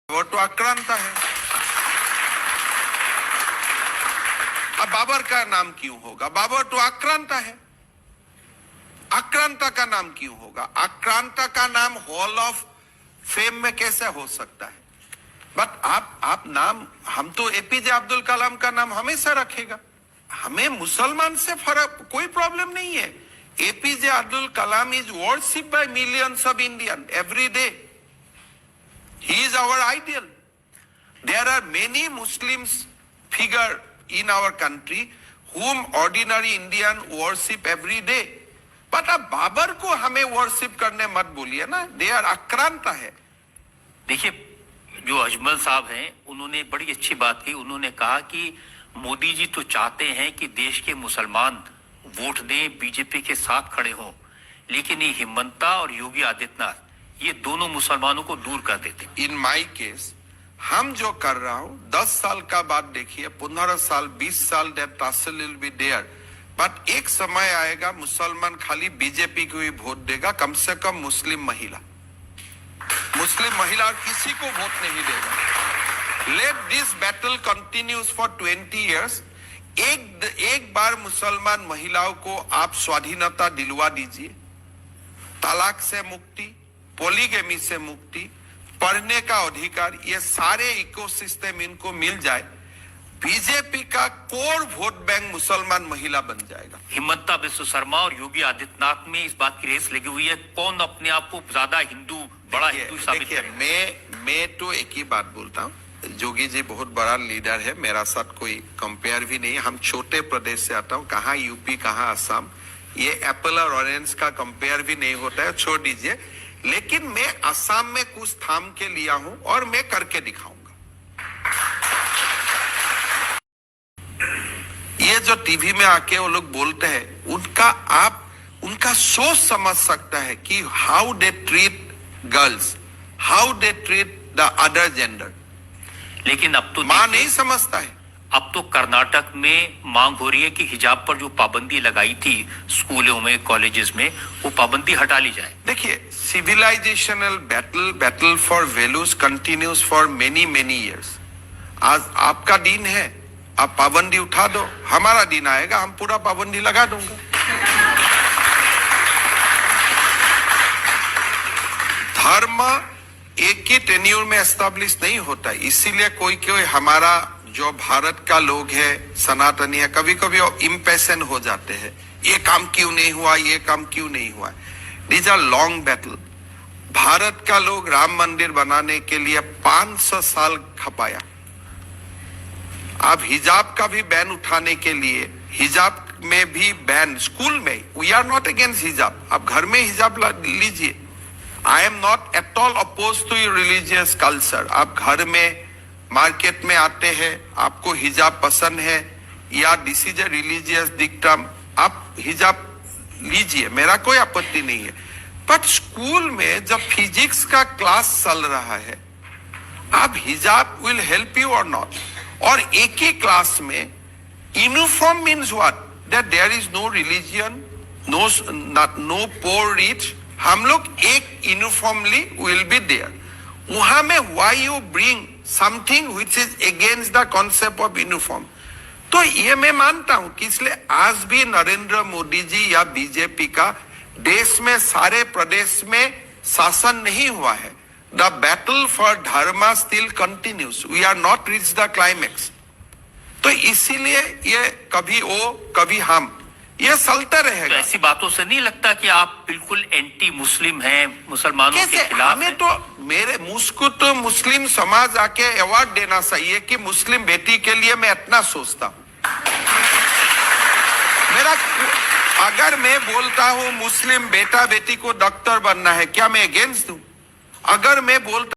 वो तो आक्रांता है। अब बाबर का नाम क्यों होगा? बाबर तो आक्रांता है। आक्रांता का नाम क्यों होगा? आक्रांता का नाम हॉल ऑफ फेम में कैसे हो सकता है? बट आप नाम, हम तो एपीजे अब्दुल कलाम का नाम हमेशा रखेगा। हमें मुसलमान से फर्क, कोई प्रॉब्लम नहीं है। APJ Abdul Kalam is worship by millions of Indian every day. He is our ideal. There are many Muslims figure in our country whom ordinary Indian worship every day. But अब बाबर को हमें worship करने मत बोलिए ना, they are आक्रांता है। देखिए, जो अजमल साहब हैं, उन्होंने बड़ी अच्छी बात की। उन्होंने कहा कि मोदी जी तो चाहते हैं कि देश के मुसलमान वोट दें, बीजेपी के साथ खड़े हों, लेकिन ये हिम्मंता और योगी आदित्यनाथ ये दोनों मुसलमानों को दूर कर देते। इन माई केस हम जो कर रहा हूं, 10 साल का बाद देखिए, 15 साल 20 साल that tussle will be there, but एक समय आएगा मुसलमान खाली बीजेपी को ही वोट देगा, कम से कम मुस्लिम महिला किसी को वोट नहीं देगा। Let this battle continues for 20 years। एक बार मुसलमान महिलाओं को आप स्वाधीनता दिलवा दीजिए, तलाक से मुक्ति, पॉलीगेमी से मुक्ति, पढ़ने का अधिकार, ये सारे इकोसिस्टम इनको मिल जाए, बीजेपी का कोर वोट बैंक मुसलमान महिला बन जाएगा। हिमंता बिस्व शर्मा और योगी आदित्यनाथ में इस बात की रेस लगी हुई है, कौन अपने आप को ज्यादा हिंदू, बड़ा हिंदू साबित करेगा। मैं तो एक ही बात बोलता हूँ, योगी जी बहुत बड़ा लीडर है, मेरा साथ कोई कंपेयर भी नहीं है। हम छोटे प्रदेश से आता हूँ, कहाँ यूपी कहाँ असम, ये एप्पल और ऑरेंज का कंपेयर भी नहीं होता है, छोड़ दीजिए। लेकिन मैं असम में कुछ थाम के लिया हूं और मैं करके दिखाऊंगा। ये जो टीवी में आके वो लोग बोलते हैं, उनका सोच समझ सकता है कि how they treat girls, how they treat the other gender. लेकिन अब तो मां नहीं समझता है। अब तो कर्नाटक में मांग हो रही है कि हिजाब पर जो पाबंदी लगाई थी स्कूलों में, कॉलेजेस में, वो पाबंदी हटा ली जाए। देखिए, civilisational battle for values continues for many years. आज आपका दिन है, आप पाबंदी उठा दो, हमारा दिन आएगा, हम पूरा पाबंदी लगा दूंगा। धर्म एक ही टेन्यूर में एस्टैब्लिश नहीं होता, इसीलिए कोई हमारा जो भारत का लोग है, सनातनी है, कभी कभी इम्पेशेंट हो जाते हैं, ये काम क्यों नहीं हुआ, ये काम क्यों नहीं हुआ। These are long battle. Bharat का लोग राम मंदिर बनाने के लिए 500 साल खपाया। अब हिजाब का भी बैन उठाने के लिए, हिजाब में भी बैन, स्कूल में, वी आर नॉट अगेंस्ट हिजाब, आप घर में हिजाब लीजिए। I am not at all oppose to religious culture. आप घर में, मार्केट में आते हैं, आपको हिजाब पसंद है या this is a religious dictum, आप हिजाब लीजिए, मेरा कोई आपत्ति नहीं है। बट स्कूल में जब फिजिक्स का क्लास चल रहा है, आप हिजाब विल हेल्प यू और नॉट। और एक ही क्लास में uniform means what, that there is no religion, no poor rich, हम लोग एक यूनिफॉर्मली विल बी देयर। वहां में why you bring something which is against the concept of uniform. तो ये मैं मानता हूं कि इसलिए आज भी नरेंद्र मोदी जी या बीजेपी का देश में सारे प्रदेश में शासन नहीं हुआ है। The battle for dharma still continues, we are not reach the climax. तो इसीलिए ये कभी वो कभी हम, ये चलता रहेगा। तो ऐसी बातों से नहीं लगता कि आप बिल्कुल एंटी मुस्लिम हैं, मुसलमानों के खिलाफ? हमें तो, मेरे मुझको तो मुस्लिम समाज आके अवार्ड देना चाहिए कि मुस्लिम बेटी के लिए मैं इतना सोचता हूं। मेरा, अगर मैं बोलता हूं मुस्लिम बेटा बेटी को डॉक्टर बनना है, क्या मैं अगेंस्ट दूं? अगर मैं बोलता